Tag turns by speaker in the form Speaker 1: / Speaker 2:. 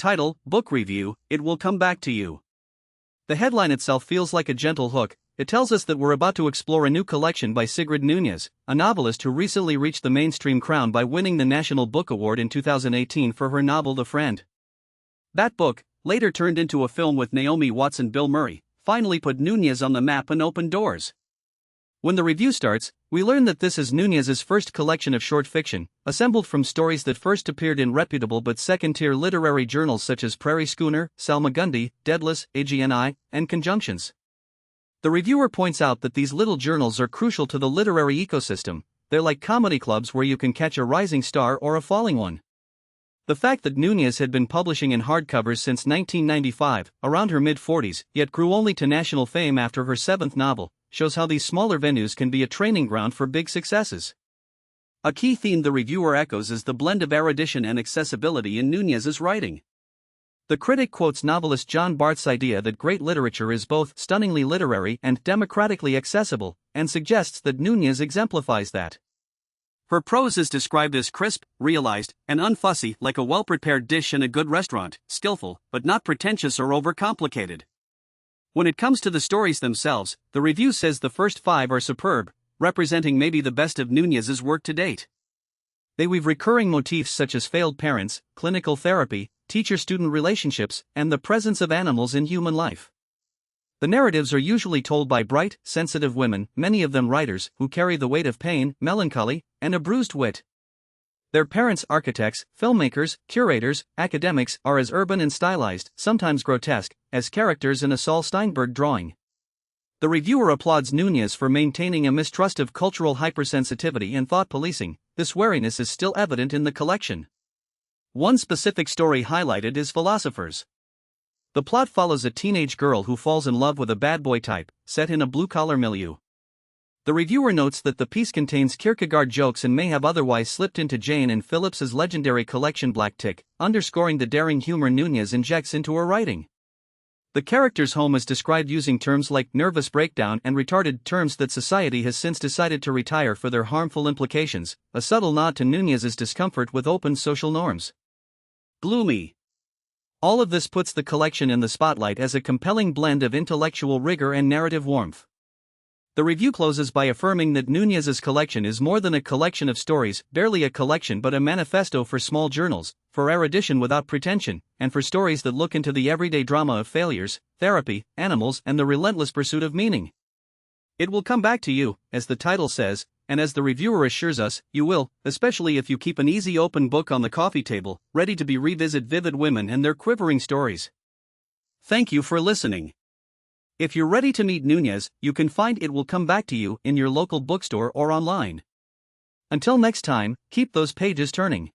Speaker 1: Title, Book Review, It Will Come Back to You. The headline itself feels like a gentle hook. It tells us that we're about to explore a new collection by Sigrid Nunez, a novelist who recently reached the mainstream crown by winning the National Book Award in 2018 for her novel The Friend. That book, later turned into a film with Naomi Watts and Bill Murray, finally put Nunez on the map and opened doors. When the review starts, we learn that this is Nunez's first collection of short fiction, assembled from stories that first appeared in reputable but second-tier literary journals such as Prairie Schooner, Salmagundi, Daedalus, AGNI, and Conjunctions. The reviewer points out that these little journals are crucial to the literary ecosystem. They're like comedy clubs where you can catch a rising star or a falling one. The fact that Nunez had been publishing in hardcovers since 1995, around her mid-40s, yet grew only to national fame after her seventh novel, shows how these smaller venues can be a training ground for big successes. A key theme the reviewer echoes is the blend of erudition and accessibility in Nunez's writing. The critic quotes novelist John Barth's idea that great literature is both stunningly literary and democratically accessible, and suggests that Nunez exemplifies that. Her prose is described as crisp, realized, and unfussy, like a well-prepared dish in a good restaurant, skillful, but not pretentious or overcomplicated. When it comes to the stories themselves, the review says the first 5 are superb, representing maybe the best of Nunez's work to date. They weave recurring motifs such as failed parents, clinical therapy, teacher-student relationships, and the presence of animals in human life. The narratives are usually told by bright, sensitive women, many of them writers, who carry the weight of pain, melancholy, and a bruised wit. Their parents, architects, filmmakers, curators, academics, are as urban and stylized, sometimes grotesque, as characters in a Saul Steinberg drawing. The reviewer applauds Nunez for maintaining a mistrust of cultural hypersensitivity and thought policing. This wariness is still evident in the collection. One specific story highlighted is Philosophers. The plot follows a teenage girl who falls in love with a bad boy type, set in a blue-collar milieu. The reviewer notes that the piece contains Kierkegaard jokes and may have otherwise slipped into Jane and Phillips's legendary collection Black Tick, underscoring the daring humor Nunez injects into her writing. The character's home is described using terms like nervous breakdown and retarded, terms that society has since decided to retire for their harmful implications, a subtle nod to Nunez's discomfort with open social norms. Gloomy. All of this puts the collection in the spotlight as a compelling blend of intellectual rigor and narrative warmth. The review closes by affirming that Nunez's collection is more than a collection of stories, barely a collection but a manifesto for small journals, for erudition without pretension, and for stories that look into the everyday drama of failures, therapy, animals, and the relentless pursuit of meaning. It will come back to you, as the title says, and as the reviewer assures us, you will, especially if you keep an easy open book on the coffee table, ready to revisit vivid women and their quivering stories. Thank you for listening. If you're ready to meet Nunez, you can find It Will Come Back to You in your local bookstore or online. Until next time, keep those pages turning.